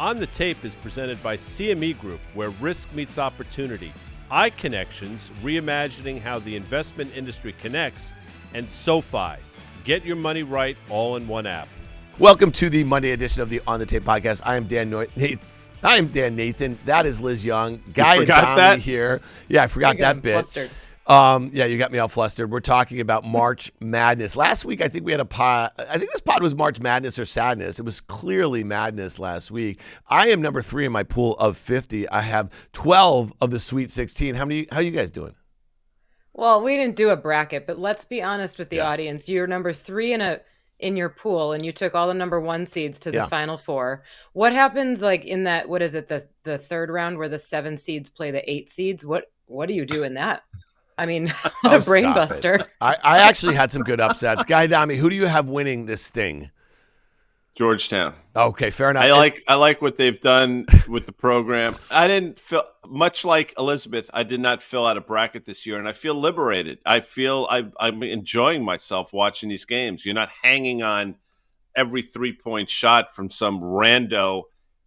On the Tape is presented by CME Group, where risk meets opportunity. iConnections, reimagining how the investment industry connects, and SoFi. Get your money right all in one app. Welcome to the Monday edition of the On the Tape podcast. I am Dan Nathan. That is Liz Young. Guy Adami here. Yeah, I forgot that bit. Flustered. Yeah, you got me all flustered. We're talking about March Madness. Last week, I think we had a pod. I think this pod was March Madness or Sadness. It was clearly Madness last week. I am number 3 in my pool of 50. I have 12 of the Sweet 16. How you guys doing? Well, we didn't do a bracket, but let's be honest with the audience. You're number 3 in your pool, and you took all the number 1 seeds to the Final Four. What happens like in that? What is it? The third round where the 7 seeds play the 8 seeds. What do you do in that? I mean, what a brain buster. I actually had some good upsets. Guy Adami, who do you have winning this thing? Georgetown. Okay, fair enough. I like what they've done with the program. I didn't feel much like Elizabeth. I did not fill out a bracket this year, and I feel liberated. I feel I'm enjoying myself watching these games. You're not hanging on every 3-point shot from some rando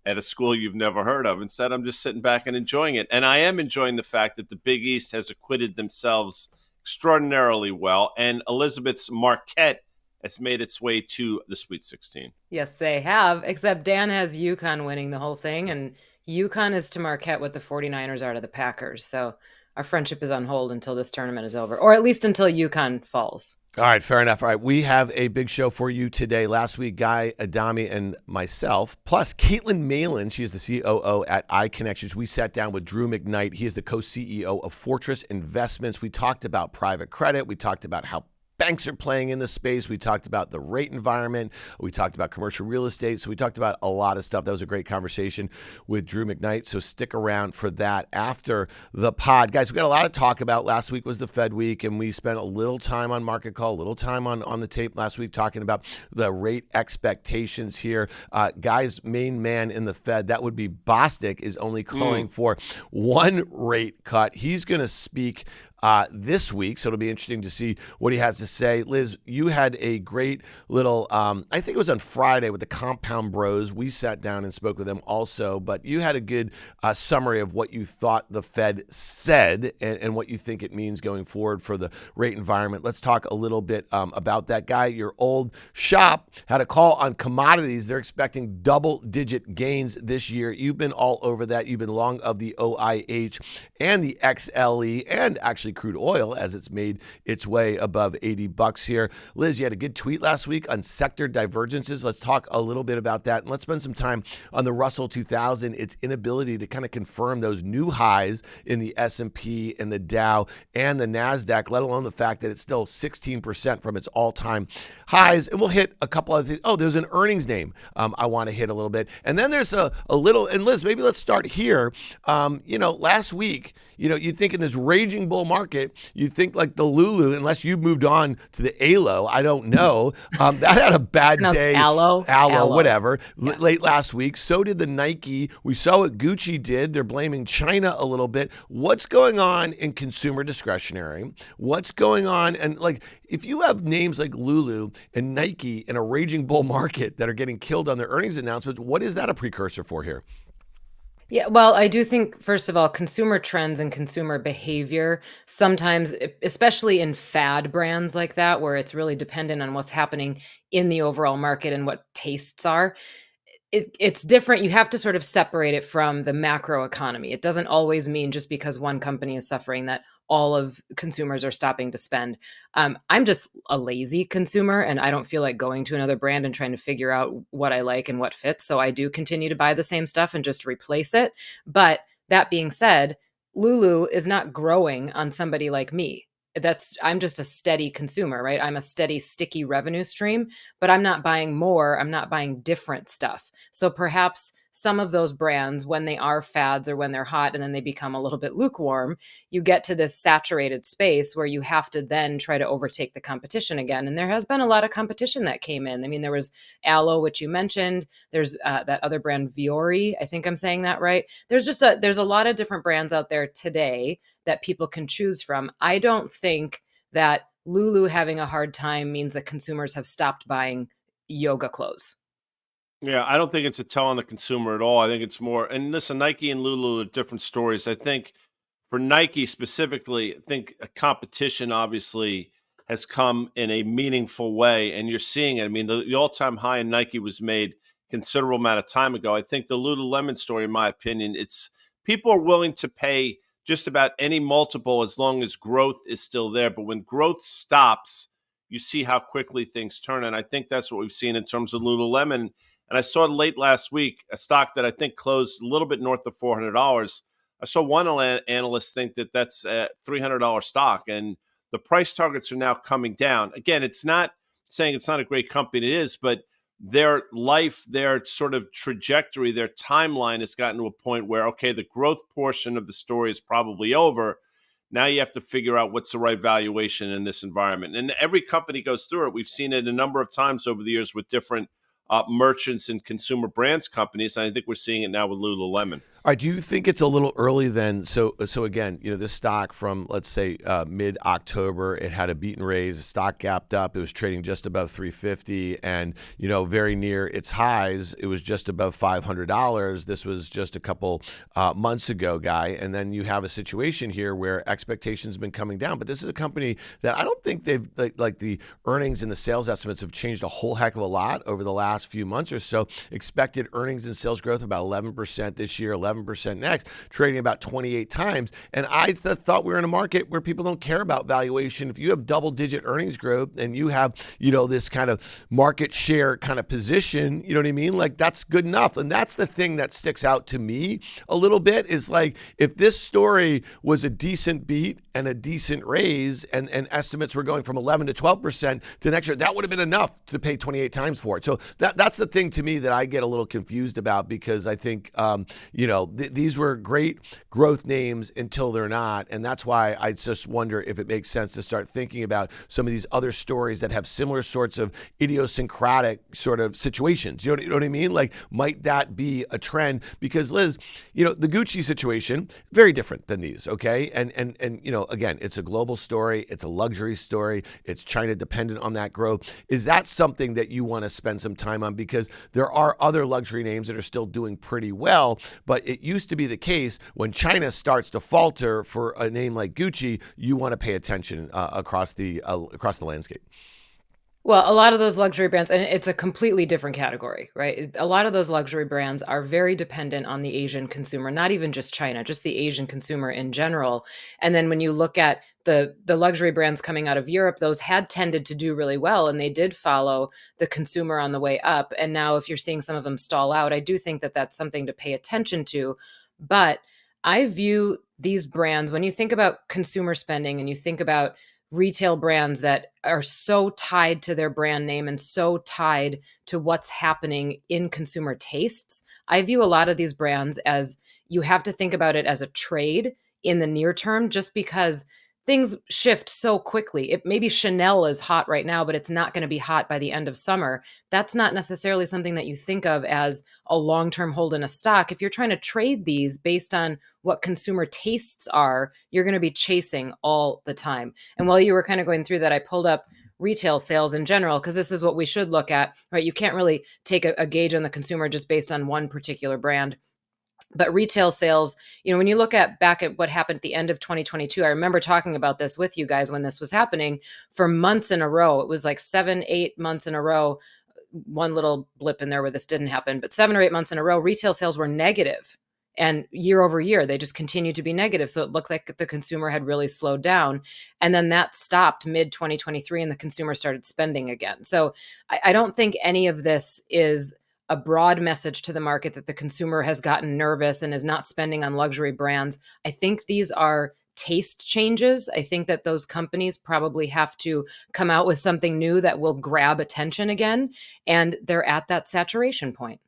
at a school you've never heard of. Instead, I'm just sitting back and enjoying it. And I am enjoying the fact that the Big East has acquitted themselves extraordinarily well, and Elizabeth's Marquette has made its way to the Sweet 16. Yes, they have, except Dan has UConn winning the whole thing, and UConn is to Marquette what the 49ers are to the Packers. So our friendship is on hold until this tournament is over, or at least until UConn falls. All right, fair enough. All right, we have a big show for you today. Last week, Guy Adami and myself, plus Caitlin Malin, she is the COO at iConnections. We sat down with Drew McKnight. He is the co-CEO of Fortress Investments. We talked about private credit. We talked about how banks are playing in the space. We talked about the rate environment. We talked about commercial real estate. So we talked about a lot of stuff. That was a great conversation with Drew McKnight. So stick around for that after the pod. Guys, we got a lot to talk about. Last week was the Fed week, and we spent a little time on Market Call, a little time on the tape last week talking about the rate expectations here. Guy's main man in the Fed, that would be Bostic, is only calling for 1 rate cut. He's going to speak this week, so it'll be interesting to see what he has to say. Liz, you had a great little, I think it was on Friday with the Compound Bros. We sat down and spoke with them also, but you had a good summary of what you thought the Fed said and what you think it means going forward for the rate environment. Let's talk a little bit about that. Guy, your old shop had a call on commodities. They're expecting double-digit gains this year. You've been all over that. You've been long of the OIH and the XLE and actually crude oil as it's made its way above $80 here. Liz, you had a good tweet last week on sector divergences. Let's talk a little bit about that. And let's spend some time on the Russell 2000, its inability to kind of confirm those new highs in the S&P and the Dow and the NASDAQ, let alone the fact that it's still 16% from its all-time highs. And we'll hit a couple other things. Oh, there's an earnings name I want to hit a little bit. And then there's a little, and Liz, maybe let's start here. Last week, you'd think in this raging bull market, you'd think like the Lulu, unless you moved on to the ALO, I don't know. That had a bad day. Aloe, whatever. Yeah. Late last week. So did the Nike. We saw what Gucci did. They're blaming China a little bit. What's going on in consumer discretionary? What's going on? And if you have names like Lulu and Nike in a raging bull market that are getting killed on their earnings announcements, what is that a precursor for here? Yeah, well, I do think, first of all, consumer trends and consumer behavior, sometimes, especially in fad brands like that, where it's really dependent on what's happening in the overall market and what tastes are, it's different. You have to sort of separate it from the macro economy. It doesn't always mean just because one company is suffering that all of consumers are stopping to spend. I'm just a lazy consumer, and I don't feel like going to another brand and trying to figure out what I like and what fits. So I do continue to buy the same stuff and just replace it. But that being said, Lulu is not growing on somebody like me. I'm just a steady consumer, right? I'm a steady, sticky revenue stream, but I'm not buying more. I'm not buying different stuff. So perhaps some of those brands, when they are fads or when they're hot and then they become a little bit lukewarm, you get to this saturated space where you have to then try to overtake the competition again. And there has been a lot of competition that came in. I mean, there was Aloe, which you mentioned. There's that other brand, Viore. I think I'm saying that right. There's a lot of different brands out there today that people can choose from. I don't think that Lulu having a hard time means that consumers have stopped buying yoga clothes. Yeah, I don't think it's a tell on the consumer at all. I think it's more, and listen, Nike and Lulu are different stories. I think for Nike specifically, I think a competition obviously has come in a meaningful way, and you're seeing it. I mean, the all-time high in Nike was made considerable amount of time ago. I think the Lululemon story, in my opinion, it's people are willing to pay just about any multiple as long as growth is still there. But when growth stops, you see how quickly things turn, and I think that's what we've seen in terms of Lululemon. And I saw late last week a stock that I think closed a little bit north of $400. I saw one analyst think that that's a $300 stock, and the price targets are now coming down. Again, it's not saying it's not a great company, it is, but their life, their sort of trajectory, their timeline has gotten to a point where, okay, the growth portion of the story is probably over. Now you have to figure out what's the right valuation in this environment. And every company goes through it. We've seen it a number of times over the years with different merchants and consumer brands companies. And I think we're seeing it now with Lululemon. All right, do you think it's a little early then? So again, this stock from, let's say, mid-October, it had a beat and raise. The stock gapped up. It was trading just above 350, and very near its highs. It was just above $500. This was just a couple months ago, Guy. And then you have a situation here where expectations have been coming down. But this is a company that I don't think they've like the earnings and the sales estimates have changed a whole heck of a lot over the last few months or so. Expected earnings and sales growth about 11% this year, 11% next, trading about 28 times. And I thought we were in a market where people don't care about valuation. If you have double-digit earnings growth and you have, this kind of market share kind of position, you know what I mean? Like, that's good enough. And that's the thing that sticks out to me a little bit is like, if this story was a decent beat and a decent raise and estimates were going from 11 to 12% to next year, that would have been enough to pay 28 times for it. So that's the thing to me that I get a little confused about, because I think, these were great growth names until they're not. And that's why I just wonder if it makes sense to start thinking about some of these other stories that have similar sorts of idiosyncratic sort of situations. You know what I mean? Like, might that be a trend? Because Liz, the Gucci situation, very different than these, okay? And again, it's a global story. It's a luxury story. It's China dependent on that growth. Is that something that you want to spend some time on? Because there are other luxury names that are still doing pretty well, but it used to be the case when China starts to falter for a name like Gucci, you want to pay attention across the landscape. Well, a lot of those luxury brands, and it's a completely different category, right? A lot of those luxury brands are very dependent on the Asian consumer, not even just China, just the Asian consumer in general. And then when you look at the luxury brands coming out of Europe, those had tended to do really well, and they did follow the consumer on the way up. And now if you're seeing some of them stall out, I do think that that's something to pay attention to. But I view these brands, when you think about consumer spending and you think about retail brands that are so tied to their brand name and so tied to what's happening in consumer tastes, I view a lot of these brands as, you have to think about it as a trade in the near term, just because things shift so quickly. Maybe Chanel is hot right now, but it's not going to be hot by the end of summer. That's not necessarily something that you think of as a long-term hold in a stock. If you're trying to trade these based on what consumer tastes are, you're going to be chasing all the time. And while you were kind of going through that, I pulled up retail sales in general, because this is what we should look at, right? You can't really take a gauge on the consumer just based on one particular brand. But retail sales, when you look back at what happened at the end of 2022, I remember talking about this with you guys when this was happening for months in a row. It was like 7-8 months in a row. One little blip in there where this didn't happen, but 7 or 8 months in a row, retail sales were negative. And year over year, they just continued to be negative. So it looked like the consumer had really slowed down. And then that stopped mid 2023 and the consumer started spending again. So I don't think any of this is a broad message to the market that the consumer has gotten nervous and is not spending on luxury brands. I think these are taste changes. I think that those companies probably have to come out with something new that will grab attention again. And they're at that saturation point.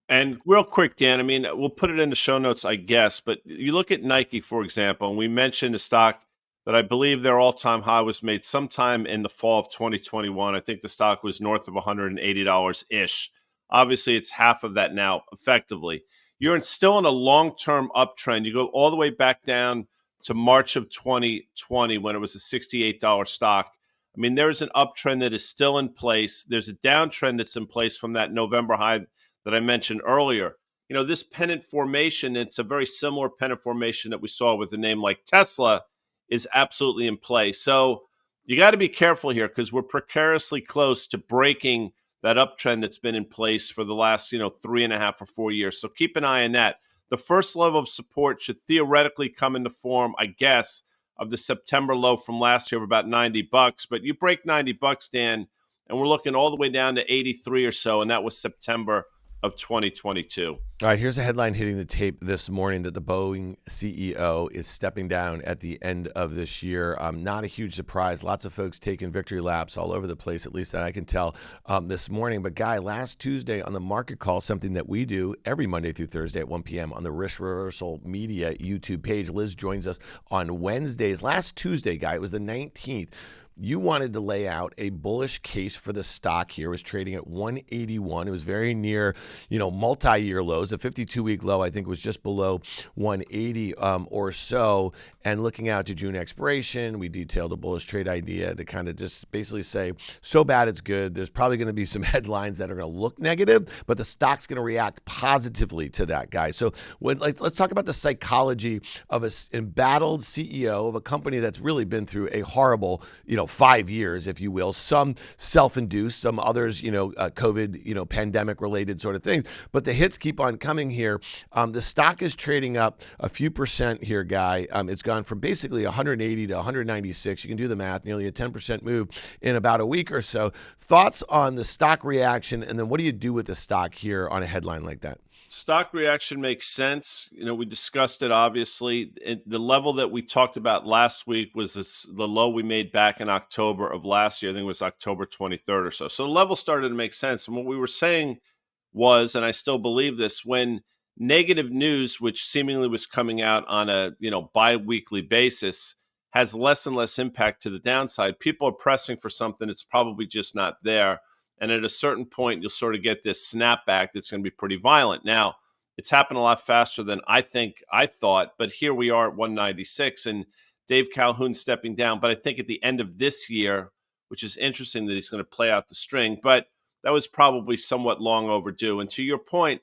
And real quick, Dan, I mean, we'll put it in the show notes, I guess, but you look at Nike, for example, and we mentioned a stock that I believe their all-time high was made sometime in the fall of 2021. I think the stock was north of $180-ish. Obviously, it's half of that now, effectively. You're still in a long-term uptrend. You go all the way back down to March of 2020 when it was a $68 stock. I mean, there's an uptrend that is still in place. There's a downtrend that's in place from that November high that I mentioned earlier. This pennant formation, it's a very similar pennant formation that we saw with a name like Tesla, is absolutely in play. So you got to be careful here because we're precariously close to breaking that uptrend that's been in place for the last, 3.5 or 4 years. So keep an eye on that. The first level of support should theoretically come in the form, I guess, of the September low from last year of about $90. But you break $90, Dan, and we're looking all the way down to 83 or so, and that was September of 2022. All right, here's a headline hitting the tape this morning that the Boeing CEO is stepping down at the end of this year. Not a huge surprise. Lots of folks taking victory laps all over the place, at least that I can tell this morning. But, Guy, last Tuesday on the Market Call, something that we do every Monday through Thursday at 1 p.m. on the Risk Reversal Media YouTube page. Liz joins us on Wednesdays. Last Tuesday, Guy, it was the 19th. You wanted to lay out a bullish case for the stock here. It was trading at 181. It was very near, multi-year lows. The 52-week low, I think, was just below 180 or so. And looking out to June expiration, we detailed a bullish trade idea to kind of just basically say, so bad it's good. There's probably going to be some headlines that are going to look negative, but the stock's going to react positively to that, guy. So let's talk about the psychology of an embattled CEO of a company that's really been through a horrible, 5 years, if you will, some self-induced, some others, COVID, pandemic related sort of things. But the hits keep on coming here. The stock is trading up a few percent here, Guy. It's gone from basically 180 to 196. You can do the math, nearly a 10% move in about a week or so. Thoughts on the stock reaction, and then what do you do with the stock here on a headline like that? Stock reaction makes sense. We discussed it, obviously. The level that we talked about last week was the low we made back in October of last year. I think it was October 23rd or so. So the level started to make sense. And what we were saying was, and I still believe this, when negative news, which seemingly was coming out on a bi-weekly basis, has less and less impact to the downside, people are pressing for something that's probably just not there. And at a certain point, you'll sort of get this snapback that's going to be pretty violent. Now, it's happened a lot faster than I thought, but here we are at 196 and Dave Calhoun stepping down. But I think at the end of this year, which is interesting that he's going to play out the string, but that was probably somewhat long overdue. And to your point,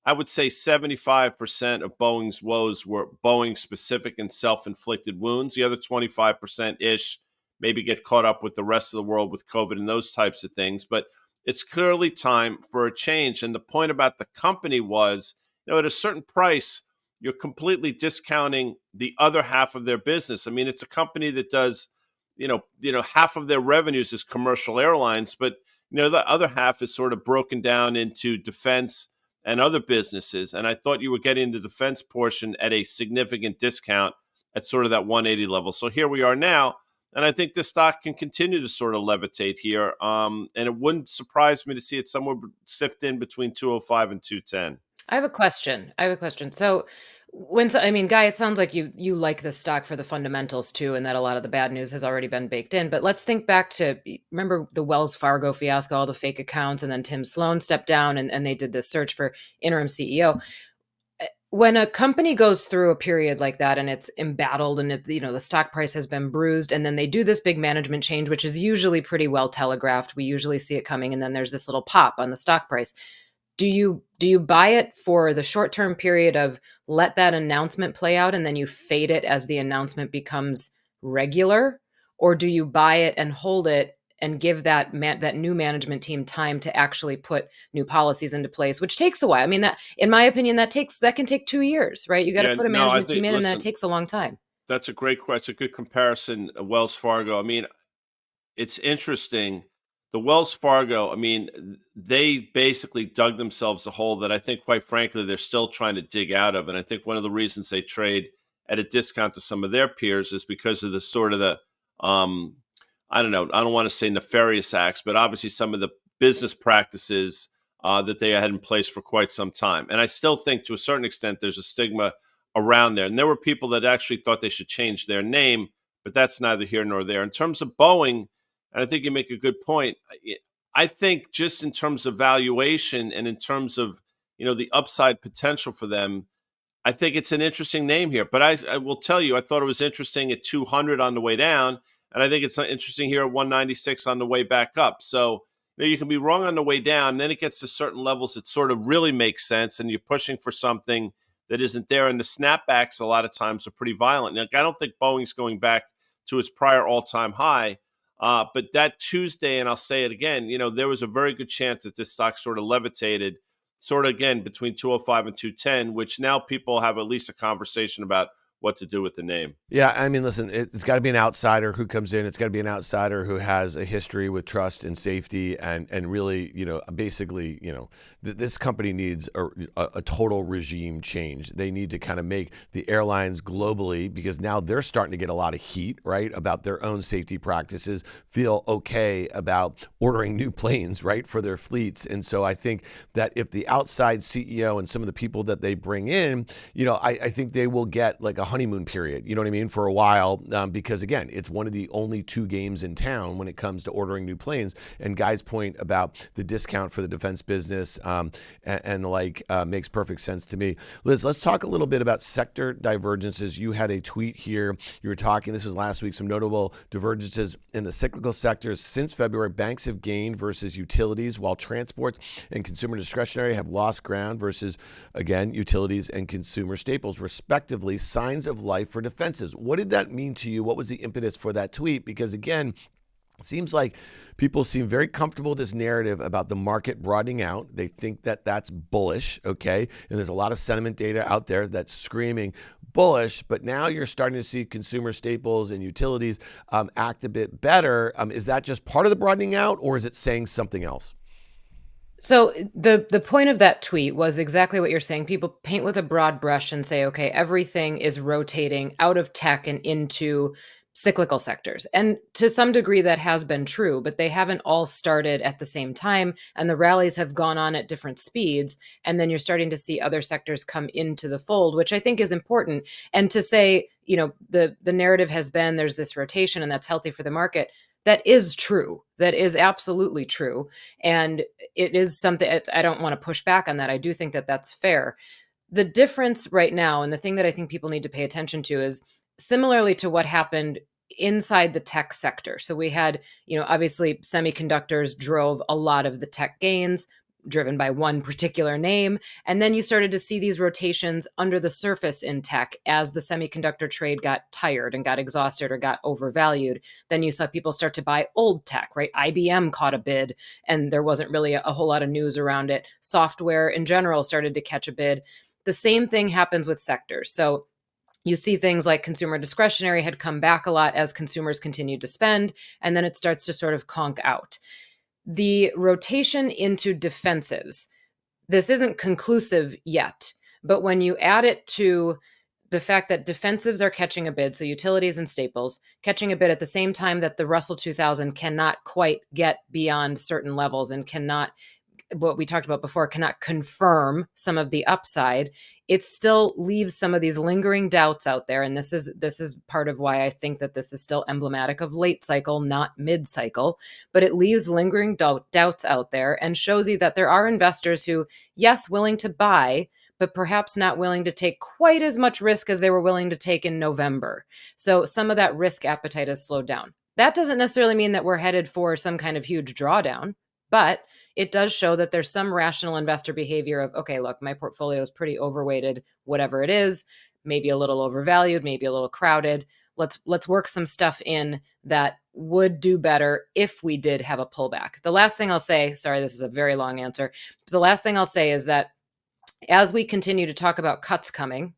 I would say 75% of Boeing's woes were Boeing-specific and self-inflicted wounds. The other 25%-ish maybe get caught up with the rest of the world with COVID and those types of things. But it's clearly time for a change. And the point about the company was, at a certain price, you're completely discounting the other half of their business. I mean, it's a company that does, half of their revenues is commercial airlines, but, the other half is sort of broken down into defense and other businesses. And I thought you were getting the defense portion at a significant discount at sort of that 180 level. So here we are now. And I think the stock can continue to sort of levitate here. And it wouldn't surprise me to see it somewhere sift in between 205 and 210. I have a question. So Guy, it sounds like you like the stock for the fundamentals too, and that a lot of the bad news has already been baked in. But let's think back to, remember the Wells Fargo fiasco, all the fake accounts, and then Tim Sloan stepped down and they did this search for interim CEO. When a company goes through a period like that and it's embattled and the stock price has been bruised, and then they do this big management change, which is usually pretty well telegraphed. We usually see it coming, and then there's this little pop on the stock price. Do you buy it for the short-term period of let that announcement play out and then you fade it as the announcement becomes regular? Or do you buy it and hold it and give that new management team time to actually put new policies into place, which takes a while? I mean, that, in my opinion, that can take 2 years, right? You got to put a management team in, and that takes a long time. That's a great question. A good comparison. Wells Fargo. I mean, it's interesting. The Wells Fargo, I mean, they basically dug themselves a hole that I think, quite frankly, they're still trying to dig out of. And I think one of the reasons they trade at a discount to some of their peers is because of the sort of the, I don't want to say nefarious acts, but obviously some of the business practices that they had in place for quite some time. And I still think to a certain extent there's a stigma around there. And there were people that actually thought they should change their name, but that's neither here nor there. In terms of Boeing, and I think you make a good point, I think just in terms of valuation and in terms of, the upside potential for them, I think it's an interesting name here. But I will tell you, I thought it was interesting at 200 on the way down. And I think it's interesting here at 196 on the way back up. So, You can be wrong on the way down. Then it gets to certain levels that sort of really makes sense, and you're pushing for something that isn't there. And the snapbacks a lot of times are pretty violent. Now, I don't think Boeing's going back to its prior all-time high, but that Tuesday, and I'll say it again, there was a very good chance that this stock sort of levitated, sort of again between 205 and 210, which now people have at least a conversation about what to do with the name. Yeah, I mean, listen, it's got to be an outsider who comes in. It's got to be an outsider who has a history with trust and safety, and really, basically, this company needs a total regime change. They need to kind of make the airlines globally, because now they're starting to get a lot of heat, right, about their own safety practices, feel okay about ordering new planes, right, for their fleets. And so I think that if the outside CEO and some of the people that they bring in, I think they will get like a honeymoon period, you know what I mean, for a while, because again, it's one of the only two games in town when it comes to ordering new planes. And Guy's point about the discount for the defense business and the like makes perfect sense to me. Liz, let's talk a little bit about sector divergences. You had a tweet here. You were talking, this was last week, some notable divergences in the cyclical sectors. Since February, banks have gained versus utilities, while transports and consumer discretionary have lost ground versus, again, utilities and consumer staples, respectively. Signs of life for defensives. What did that mean to you? What was the impetus for that tweet? Because again, it seems like people seem very comfortable with this narrative about the market broadening out. They think that that's bullish, okay? And there's a lot of sentiment data out there that's screaming bullish, but now you're starting to see consumer staples and utilities act a bit better. Is that just part of the broadening out, or is it saying something else? So the point of that tweet was exactly what you're saying. People paint with a broad brush and say, okay, everything is rotating out of tech and into cyclical sectors. And to some degree that has been true, but they haven't all started at the same time, and the rallies have gone on at different speeds. And then you're starting to see other sectors come into the fold, which I think is important. And to say, the narrative has been there's this rotation and that's healthy for the market. That is true. That is absolutely true. And it is something, I don't want to push back on that. I do think that that's fair. The difference right now, and the thing that I think people need to pay attention to, is similarly to what happened inside the tech sector. So we had, obviously semiconductors drove a lot of the tech gains, driven by one particular name. And then you started to see these rotations under the surface in tech as the semiconductor trade got tired and got exhausted or got overvalued. Then you saw people start to buy old tech, right? IBM caught a bid and there wasn't really a whole lot of news around it. Software in general started to catch a bid. The same thing happens with sectors. So you see things like consumer discretionary had come back a lot as consumers continued to spend, and then it starts to sort of conk out. The rotation into defensives, this isn't conclusive yet, but when you add it to the fact that defensives are catching a bid, so utilities and staples catching a bid at the same time that the Russell 2000 cannot quite get beyond certain levels and cannot, what we talked about before, cannot confirm some of the upside, it still leaves some of these lingering doubts out there. And this is part of why I think that this is still emblematic of late cycle, not mid cycle, but it leaves lingering doubts out there and shows you that there are investors who, yes, willing to buy, but perhaps not willing to take quite as much risk as they were willing to take in November. So some of that risk appetite has slowed down. That doesn't necessarily mean that we're headed for some kind of huge drawdown, but it does show that there's some rational investor behavior of, okay, look, my portfolio is pretty overweighted, whatever it is, maybe a little overvalued, maybe a little crowded. Let's work some stuff in that would do better if we did have a pullback. The last thing I'll say, sorry, this is a very long answer. The last thing I'll say is that as we continue to talk about cuts coming,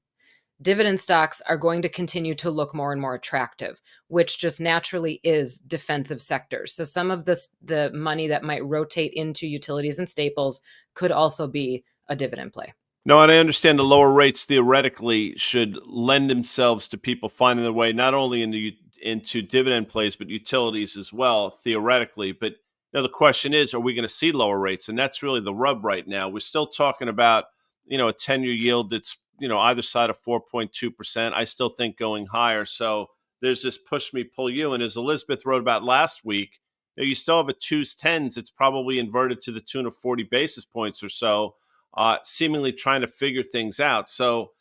dividend stocks are going to continue to look more and more attractive, which just naturally is defensive sectors. So some of the money that might rotate into utilities and staples could also be a dividend play. No, and I understand the lower rates theoretically should lend themselves to people finding their way not only into dividend plays, but utilities as well, theoretically. But the question is, are we going to see lower rates? And that's really the rub right now. We're still talking about, a 10-year yield that's either side of 4.2%. I still think going higher. So there's this push me, pull you. And as Elizabeth wrote about last week, you still have a 2s10s. It's probably inverted to the tune of 40 basis points or so, seemingly trying to figure things out. So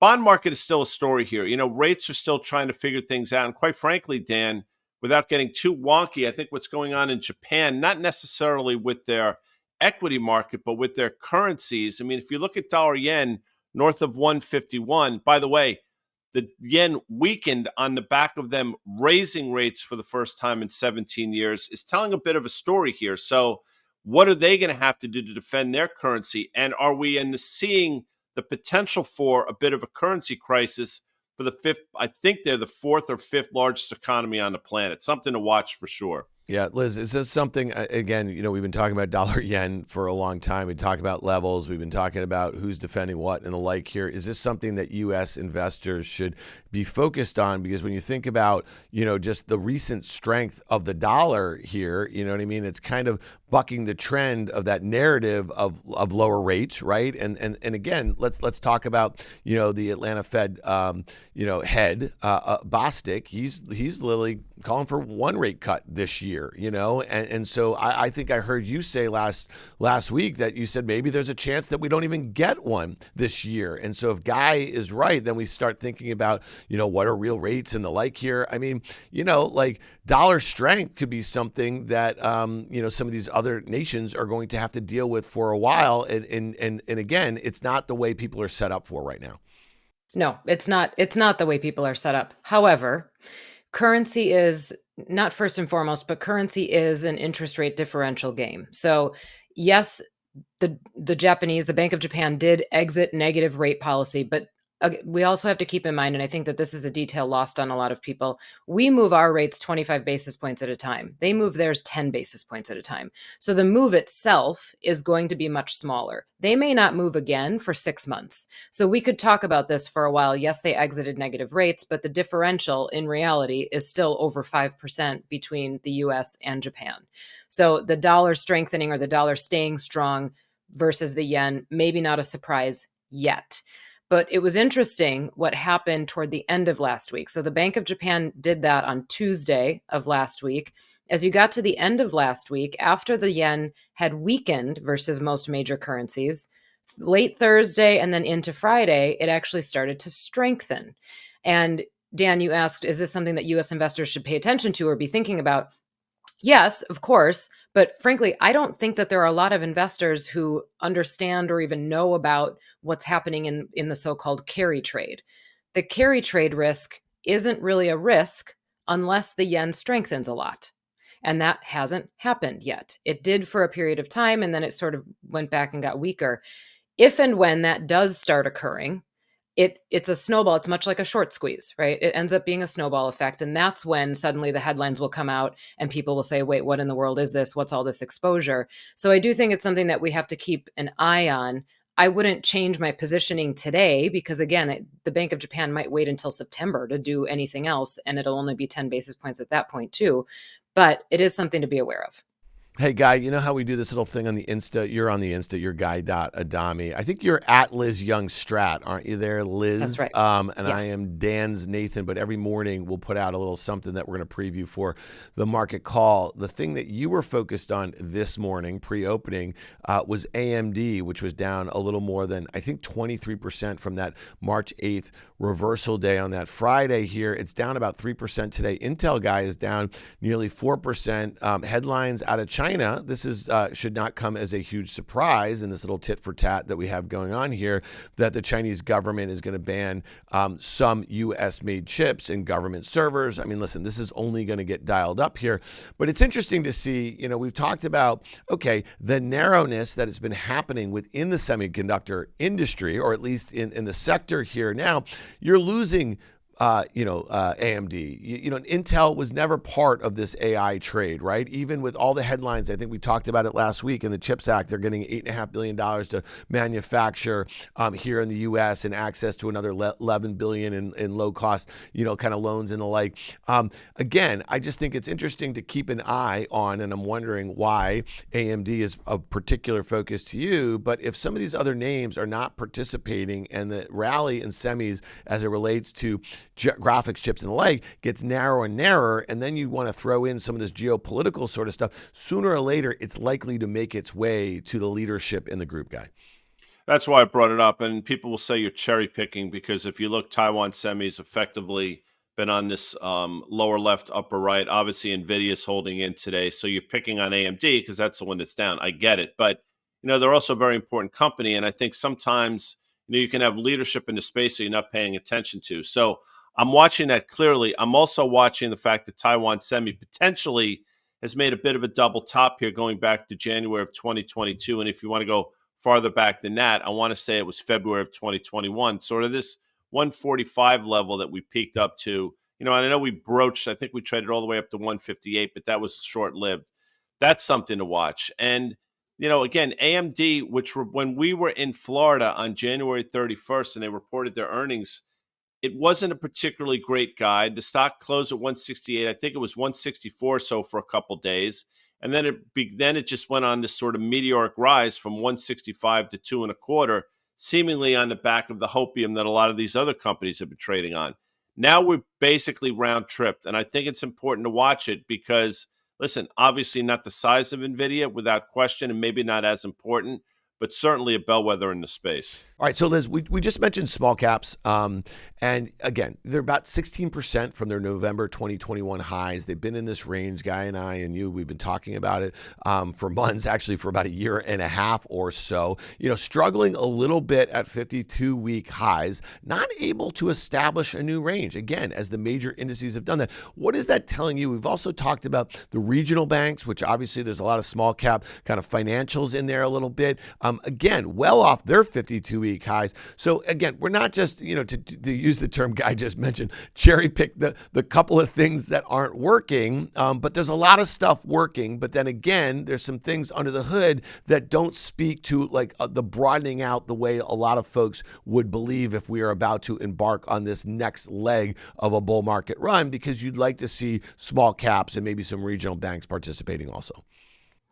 bond market is still a story here. Rates are still trying to figure things out. And quite frankly, Dan, without getting too wonky, I think what's going on in Japan, not necessarily with their equity market, but with their currencies. I mean, if you look at dollar yen north of 151, by the way, the yen weakened on the back of them raising rates for the first time in 17 years is telling a bit of a story here. So, what are they going to have to do to defend their currency? And are we seeing the potential for a bit of a currency crisis for the fifth? I think they're the fourth or fifth largest economy on the planet. Something to watch for sure. Yeah, Liz, is this something, again, we've been talking about dollar yen for a long time. We talk about levels. We've been talking about who's defending what and the like here. Is this something that U.S. investors should be focused on? Because when you think about, just the recent strength of the dollar here, you know what I mean? It's kind of bucking the trend of that narrative of lower rates, right? And again, let's talk about, the Atlanta Fed, head, Bostic. He's literally calling for one rate cut this year, and so I think I heard you say last week that you said maybe there's a chance that we don't even get one this year. And so if Guy is right, then we start thinking about, what are real rates and the like here. I mean, like dollar strength could be something that, some of these other nations are going to have to deal with for a while. And again, it's not the way people are set up for right now. No, it's not. It's not the way people are set up. However, currency is not first and foremost, but currency is an interest rate differential game. So yes, the Japanese, the Bank of Japan did exit negative rate policy, but we also have to keep in mind, and I think that this is a detail lost on a lot of people, we move our rates 25 basis points at a time. They move theirs 10 basis points at a time. So the move itself is going to be much smaller. They may not move again for 6 months. So we could talk about this for a while. Yes, they exited negative rates, but the differential in reality is still over 5% between the US and Japan. So the dollar strengthening or the dollar staying strong versus the yen, maybe not a surprise yet. But it was interesting what happened toward the end of last week. So the Bank of Japan did that on Tuesday of last week. As you got to the end of last week, after the yen had weakened versus most major currencies, late Thursday and then into Friday, it actually started to strengthen. And Dan, you asked, is this something that U.S. investors should pay attention to or be thinking about? Yes, of course. But frankly, I don't think that there are a lot of investors who understand or even know about what's happening in the so-called carry trade. The carry trade risk isn't really a risk unless the yen strengthens a lot. And that hasn't happened yet. It did for a period of time, and then it sort of went back and got weaker. If and when that does start occurring, it's a snowball. It's much like a short squeeze, right? It ends up being a snowball effect. And that's when suddenly the headlines will come out and people will say, wait, what in the world is this? What's all this exposure? So I do think it's something that we have to keep an eye on. I wouldn't change my positioning today because, again, the Bank of Japan might wait until September to do anything else. And it'll only be 10 basis points at that point, too. But it is something to be aware of. Hey, Guy, you know how we do this little thing on the Insta? You're on the Insta. You're Guy.Adami. I think you're at Liz Young Strat, aren't you there, Liz? That's right. And yeah. I am Dan's Nathan, but every morning we'll put out a little something that we're going to preview for the market call. The thing that you were focused on this morning, pre-opening, was AMD, which was down a little more than, I think, 23% from that March 8th reversal day on that Friday here. It's down about 3% today. Intel, Guy, is down nearly 4%. Headlines out of China. This is should not come as a huge surprise in this little tit for tat that we have going on here, that the Chinese government is going to ban some U.S. made chips and government servers. I mean, listen, this is only going to get dialed up here, but it's interesting to see, we've talked about, okay, the narrowness that has been happening within the semiconductor industry, or at least in the sector here. Now you're losing AMD. Intel was never part of this AI trade, right? Even with all the headlines, I think we talked about it last week in the CHIPS Act, they're getting $8.5 billion to manufacture here in the U.S. and access to another $11 billion in low cost, kind of loans and the like. Again, I just think it's interesting to keep an eye on, and I'm wondering why AMD is of particular focus to you. But if some of these other names are not participating and the rally in semis as it relates to graphics chips and the like gets narrower and narrower, and then you want to throw in some of this geopolitical sort of stuff, sooner or later it's likely to make its way to the leadership in the group, Guy. That's why I brought it up, and people will say you're cherry picking because if you look, Taiwan Semi is effectively been on this lower left, upper right. Obviously, Nvidia's holding in today, so you're picking on AMD because that's the one that's down. I get it, but they're also a very important company, and I think sometimes you can have leadership in the space that you're not paying attention to. So I'm watching that clearly. I'm also watching the fact that Taiwan Semi potentially has made a bit of a double top here, going back to January of 2022, and if you want to go farther back than that, I want to say it was February of 2021, sort of this 145 level that we peaked up to. And I know we broached, I think we traded all the way up to 158, but that was short lived. That's something to watch. And, again, AMD, when we were in Florida on January 31st and they reported their earnings, it wasn't a particularly great guide. The stock closed at 168. I think it was 164 so for a couple days. And then it just went on this sort of meteoric rise from 165 to 2.25, seemingly on the back of the hopium that a lot of these other companies have been trading on. Now we're basically round tripped, and I think it's important to watch it because, listen, obviously not the size of NVIDIA without question, and maybe not as important, but certainly a bellwether in the space. All right, so Liz, we just mentioned small caps, and again, they're about 16% from their November 2021 highs. They've been in this range. Guy and I and you, we've been talking about it for months, actually for about a year and a half or so. Struggling a little bit at 52-week highs, not able to establish a new range. Again, as the major indices have done that. What is that telling you? We've also talked about the regional banks, which obviously there's a lot of small cap kind of financials in there a little bit. Again, well off their 52-week highs. So again, we're not just, to use the term Guy just mentioned, cherry pick the couple of things that aren't working, but there's a lot of stuff working. But then again, there's some things under the hood that don't speak to like the broadening out the way a lot of folks would believe if we are about to embark on this next leg of a bull market run, because you'd like to see small caps and maybe some regional banks participating also.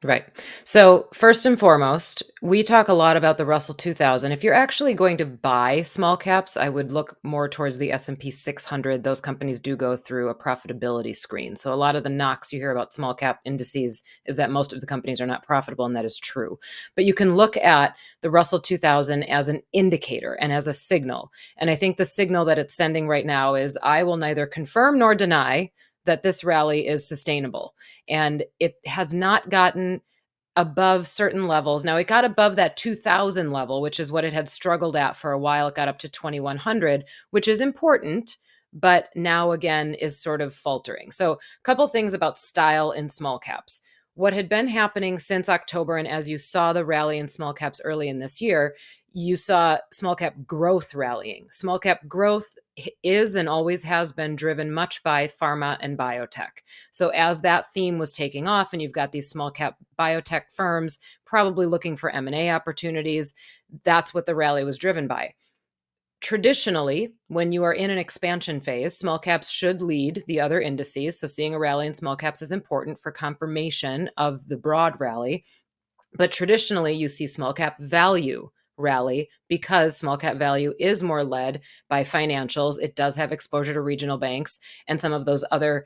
Right. So first and foremost, we talk a lot about the Russell 2000. If you're actually going to buy small caps, I would look more towards the S&P 600. Those companies do go through a profitability screen. So a lot of the knocks you hear about small cap indices is that most of the companies are not profitable, and that is true. But you can look at the Russell 2000 as an indicator and as a signal. And I think the signal that it's sending right now is I will neither confirm nor deny that this rally is sustainable. And it has not gotten above certain levels. Now, it got above that 2000 level, which is what it had struggled at for a while. It got up to 2100, which is important, but now again is sort of faltering. So a couple things about style in small caps. What had been happening since October, and as you saw the rally in small caps early in this year, you saw small cap growth rallying. Small cap growth is and always has been driven much by pharma and biotech. So as that theme was taking off, and you've got these small cap biotech firms probably looking for M&A opportunities, that's what the rally was driven by. Traditionally, when you are in an expansion phase, small caps should lead the other indices. So seeing a rally in small caps is important for confirmation of the broad rally. But traditionally, you see small cap value rally because small cap value is more led by financials. It does have exposure to regional banks and some of those other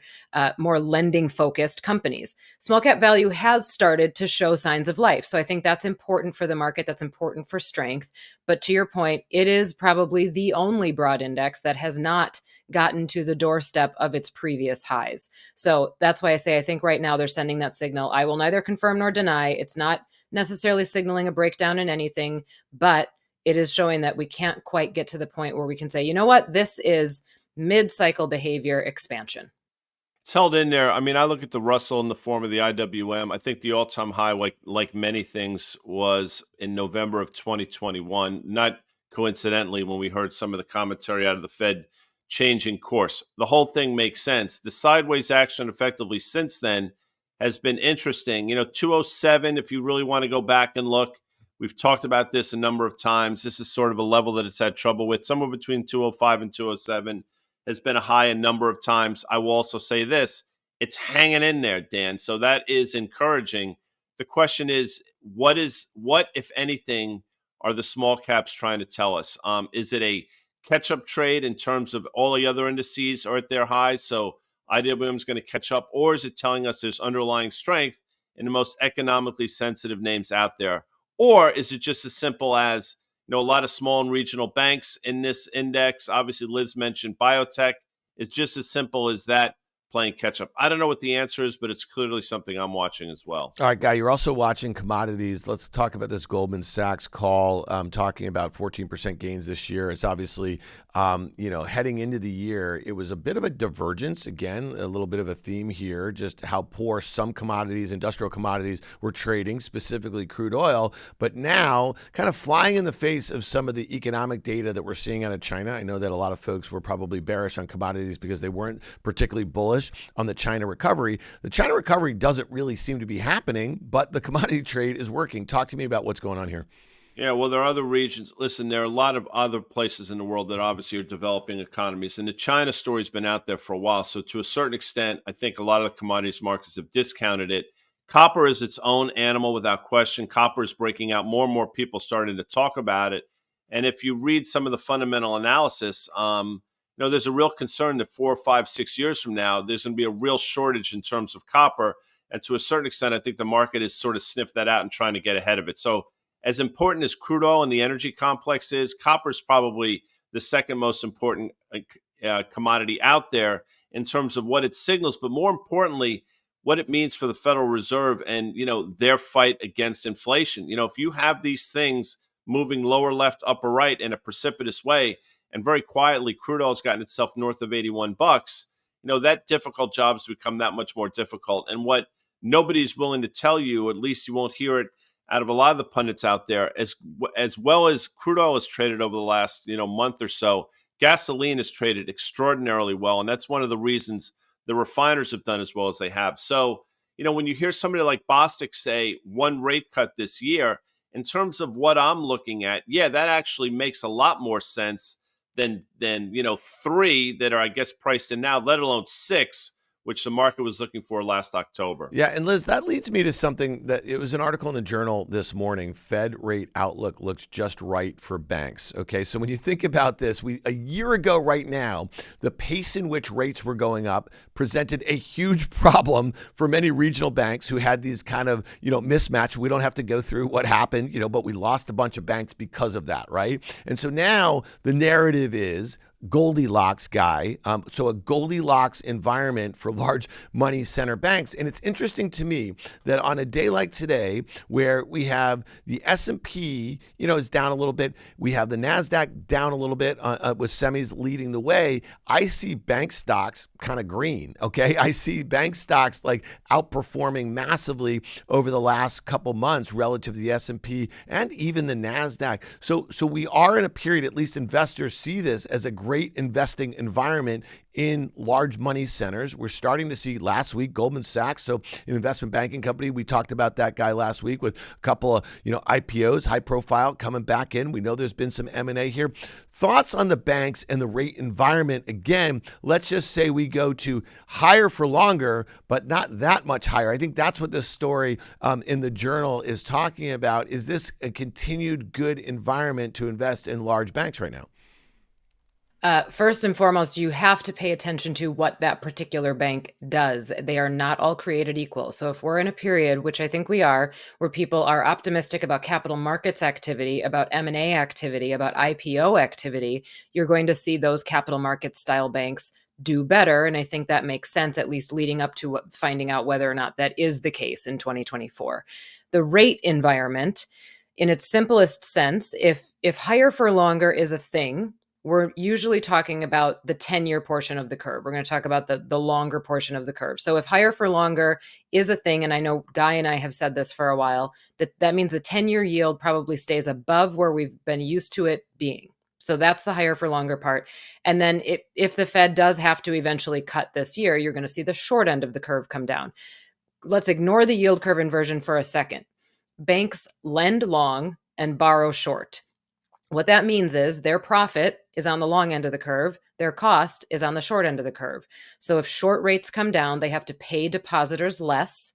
more lending focused companies. Small cap value has started to show signs of life. So I think that's important for the market. That's important for strength. But to your point, it is probably the only broad index that has not gotten to the doorstep of its previous highs. So that's why I say I think right now they're sending that signal. I will neither confirm nor deny. It's not necessarily signaling a breakdown in anything, but it is showing that we can't quite get to the point where we can say, you know what, this is mid-cycle behavior expansion. It's held in there. I mean, I look at the Russell in the form of the IWM. I think the all-time high, like many things, was in November of 2021. Not coincidentally, when we heard some of the commentary out of the Fed changing course. The whole thing makes sense. The sideways action effectively since then has been interesting. 207, if you really want to go back and look, we've talked about this a number of times. This is sort of a level that it's had trouble with. Somewhere between 205 and 207 has been a high a number of times. I will also say this, it's hanging in there, Dan. So that is encouraging. The question is, what, if anything, are the small caps trying to tell us? Is it a catch-up trade in terms of all the other indices are at their highs? So IWM is going to catch up, or is it telling us there's underlying strength in the most economically sensitive names out there? Or is it just as simple as, a lot of small and regional banks in this index? Obviously, Liz mentioned biotech It's just as simple as that, playing catch up. I don't know what the answer is, but it's clearly something I'm watching as well. All right, Guy, you're also watching Commodities. Let's talk about this Goldman Sachs call, talking about 14% gains this year. It's obviously, heading into the year, it was a bit of a divergence. Again, a little bit of a theme here, just how poor some commodities, industrial commodities, were trading, specifically crude oil. But now, kind of flying in the face of some of the economic data that we're seeing out of China. I know that a lot of folks were probably bearish on commodities because they weren't particularly bullish on the China recovery. The China recovery doesn't really seem to be happening, but the commodity trade is working. Talk to me about what's going on here. Yeah, well, there are other regions. Listen, there are a lot of other places in the world that obviously are developing economies, and the China story's been out there for a while. So to a certain extent, I think a lot of the commodities markets have discounted it. Copper is its own animal without question. Copper is breaking out. More and more people starting to talk about it. And if you read some of the fundamental analysis, there's a real concern that 4 or 5, 6 years from now, there's going to be a real shortage in terms of copper. And to a certain extent, I think the market has sort of sniffed that out and trying to get ahead of it. So as important as crude oil and the energy complex is, copper is probably the second most important commodity out there in terms of what it signals, but more importantly, what it means for the Federal Reserve and, their fight against inflation. If you have these things moving lower left, upper right in a precipitous way, and very quietly, crude oil has gotten itself north of $81. That difficult job has become that much more difficult. And what nobody's willing to tell you, at least you won't hear it out of a lot of the pundits out there, as well as crude oil has traded over the last month or so, gasoline has traded extraordinarily well, and that's one of the reasons the refiners have done as well as they have. So, when you hear somebody like Bostic say one rate cut this year, in terms of what I'm looking at, yeah, that actually makes a lot more sense than 3 that are, I guess, priced in now, let alone 6, which the market was looking for last October. Yeah, and Liz, that leads me to something that it was an article in the Journal this morning. Fed rate outlook looks just right for banks. Okay, so when you think about this, a year ago right now, the pace in which rates were going up presented a huge problem for many regional banks who had these kind of, mismatch. We don't have to go through what happened, but we lost a bunch of banks because of that, right? And so now the narrative is Goldilocks, Guy. So a Goldilocks environment for large money center banks. And it's interesting to me that on a day like today, where we have the S&P, is down a little bit, we have the NASDAQ down a little bit with semis leading the way, I see bank stocks kind of green, okay? I see bank stocks like outperforming massively over the last couple months relative to the S&P and even the NASDAQ. So we are in a period, at least investors see this as a great investing environment in large money centers. We're starting to see last week Goldman Sachs, so an investment banking company. We talked about that guy last week with a couple of IPOs, high profile, coming back in. We know there's been some M&A here. Thoughts on the banks and the rate environment? Again, let's just say we go to higher for longer, but not that much higher. I think that's what this story in the Journal is talking about. Is this a continued good environment to invest in large banks right now? First and foremost, you have to pay attention to what that particular bank does. They are not all created equal. So if we're in a period, which I think we are, where people are optimistic about capital markets activity, about M&A activity, about IPO activity, you're going to see those capital markets style banks do better. And I think that makes sense, at least leading up to finding out whether or not that is the case in 2024. The rate environment, in its simplest sense, if higher for longer is a thing, we're usually talking about the 10-year portion of the curve. We're going to talk about the longer portion of the curve. So if higher for longer is a thing, and I know Guy and I have said this for a while, that means the 10-year yield probably stays above where we've been used to it being. So that's the higher for longer part. And then if the Fed does have to eventually cut this year, you're going to see the short end of the curve come down. Let's ignore the yield curve inversion for a second. Banks lend long and borrow short. What that means is their profit is on the long end of the curve, their cost is on the short end of the curve. So if short rates come down, they have to pay depositors less.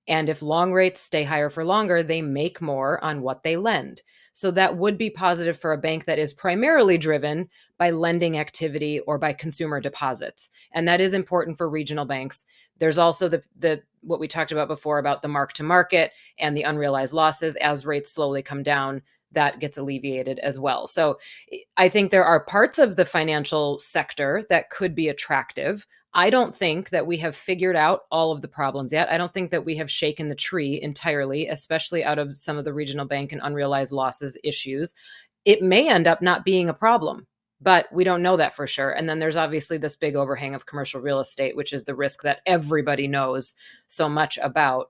And if long rates stay higher for longer, they make more on what they lend. So that would be positive for a bank that is primarily driven by lending activity or by consumer deposits. And that is important for regional banks. There's also the what we talked about before about the mark to market and the unrealized losses as rates slowly come down. that gets alleviated as well. So I think there are parts of the financial sector that could be attractive. I don't think that we have figured out all of the problems yet. I don't think that we have shaken the tree entirely, especially out of some of the regional bank and unrealized losses issues. It may end up not being a problem, but we don't know that for sure. And then there's obviously this big overhang of commercial real estate, which is the risk that everybody knows so much about.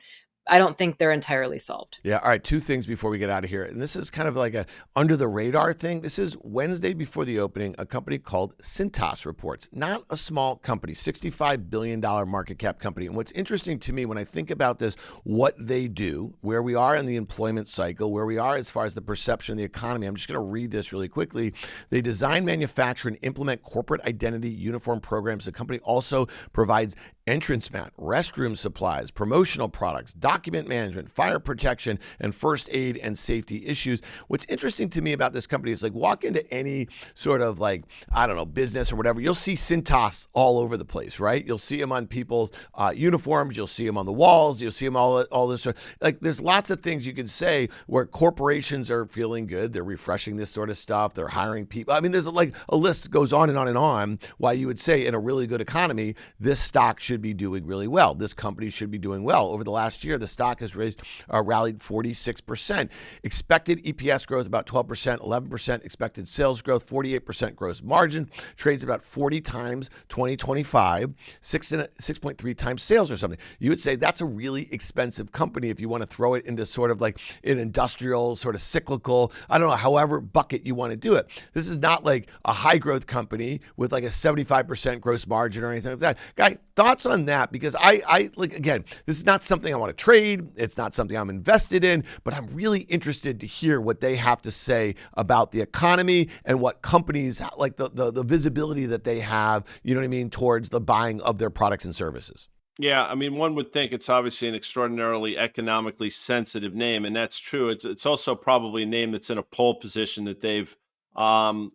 I don't think they're entirely solved. Yeah. All right. Two things before we get out of here. And this is kind of like a under the radar thing. This is Wednesday before the opening. A company called Cintas reports, not a small company, $65 billion market cap company. And what's interesting to me when I think about this, what they do, where we are in the employment cycle, where we are as far as the perception of the economy. I'm just going to read this really quickly. They design, manufacture, and implement corporate identity uniform programs. The company also provides entrance mat, restroom supplies, promotional products, document management, fire protection, and first aid and safety issues. What's interesting to me about this company is like walk into any sort of like, I don't know, business or whatever, you'll see Cintas all over the place, right? You'll see them on people's uniforms. You'll see them on the walls. You'll see them all this sort of, like there's lots of things you can say where corporations are feeling good. They're refreshing this sort of stuff. They're hiring people. I mean, there's like a list that goes on and on and on why you would say in a really good economy, this stock should be doing really well. This company should be doing well. Over the last year, the stock has rallied 46%. Expected EPS growth about 12%, 11% expected sales growth, 48% gross margin, trades about 40 times 2025, 6.3 times sales or something. You would say that's a really expensive company if you want to throw it into sort of like an industrial, sort of cyclical, I don't know, however bucket you want to do it. This is not like a high growth company with like a 75% gross margin or anything like that. Guy, thoughts on that? Because I like, again, this is not something I want to trade. It's not something I'm invested in, but I'm really interested to hear what they have to say about the economy and what companies, like the visibility that they have, you know what I mean, towards the buying of their products and services. Yeah, I mean, one would think it's obviously an extraordinarily economically sensitive name, and that's true. It's also probably a name that's in a pole position that they've um,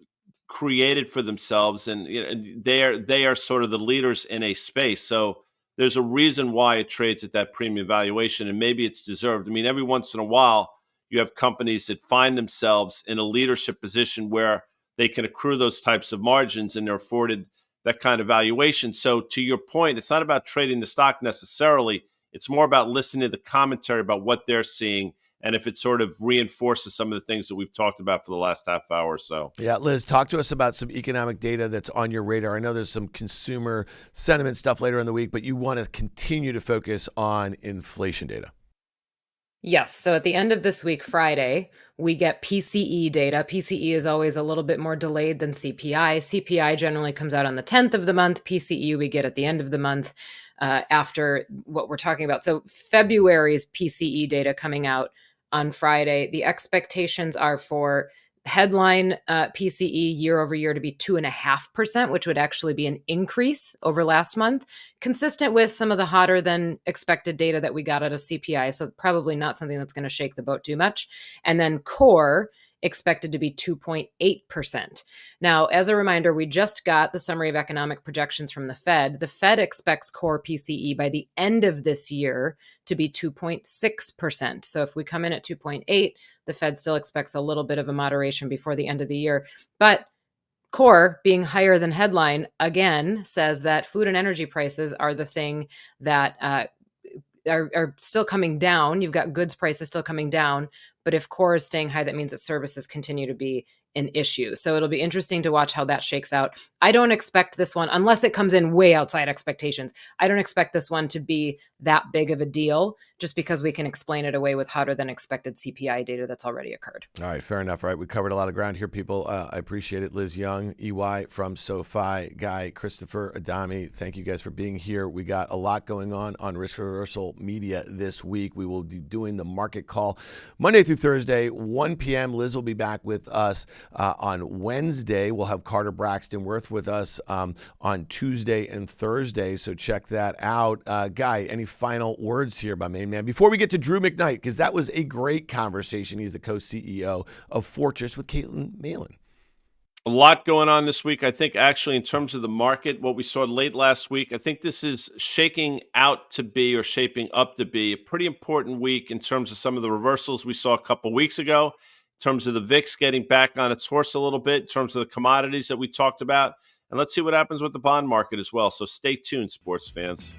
created for themselves, and you know, they are sort of the leaders in a space. So there's a reason why it trades at that premium valuation, and maybe it's deserved. I mean, every once in a while, you have companies that find themselves in a leadership position where they can accrue those types of margins, and they're afforded that kind of valuation. So to your point, it's not about trading the stock necessarily. It's more about listening to the commentary about what they're seeing and if it sort of reinforces some of the things that we've talked about for the last half hour or so. Yeah, Liz, talk to us about some economic data that's on your radar. I know there's some consumer sentiment stuff later in the week, but you want to continue to focus on inflation data. Yes. So at the end of this week, Friday, we get PCE data. PCE is always a little bit more delayed than CPI. CPI generally comes out on the 10th of the month. PCE we get at the end of the month after what we're talking about. So February's PCE data coming out on Friday. The expectations are for headline PCE year over year to be 2.5%, which would actually be an increase over last month, consistent with some of the hotter than expected data that we got out of CPI. So probably not something that's going to shake the boat too much. And then core expected to be 2.8%. Now, as a reminder, we just got the summary of economic projections from the Fed. The Fed expects core PCE by the end of this year to be 2.6%. So if we come in at 2.8, the Fed still expects a little bit of a moderation before the end of the year. But core being higher than headline, again, says that food and energy prices are the thing that are still coming down. You've got goods prices still coming down. But if core is staying high, that means that services continue to be an issue. So it'll be interesting to watch how that shakes out. I don't expect this one, unless it comes in way outside expectations, I don't expect this one to be that big of a deal, just because we can explain it away with hotter than expected CPI data that's already occurred. All right, fair enough. All right, we covered a lot of ground here, people. I appreciate it. Liz Young, EY from SoFi, Guy, Christopher, Adami, thank you guys for being here. We got a lot going on Risk Reversal Media this week. We will be doing the market call Monday through Thursday, 1 p.m. Liz will be back with us on Wednesday. We'll have Carter Braxton Worth with us on Tuesday and Thursday, so check that out. Guy, any final words here by main man before we get to Drew McKnight, because that was a great conversation. He's the co-CEO of Fortress with Caitlin Malin. A lot going on this week. I think actually in terms of the market, what we saw late last week, I think this is shaking out to be or shaping up to be a pretty important week in terms of some of the reversals we saw a couple weeks ago terms of the VIX getting back on its horse a little bit, in terms of the commodities that we talked about. And let's see what happens with the bond market as well. So stay tuned, sports fans.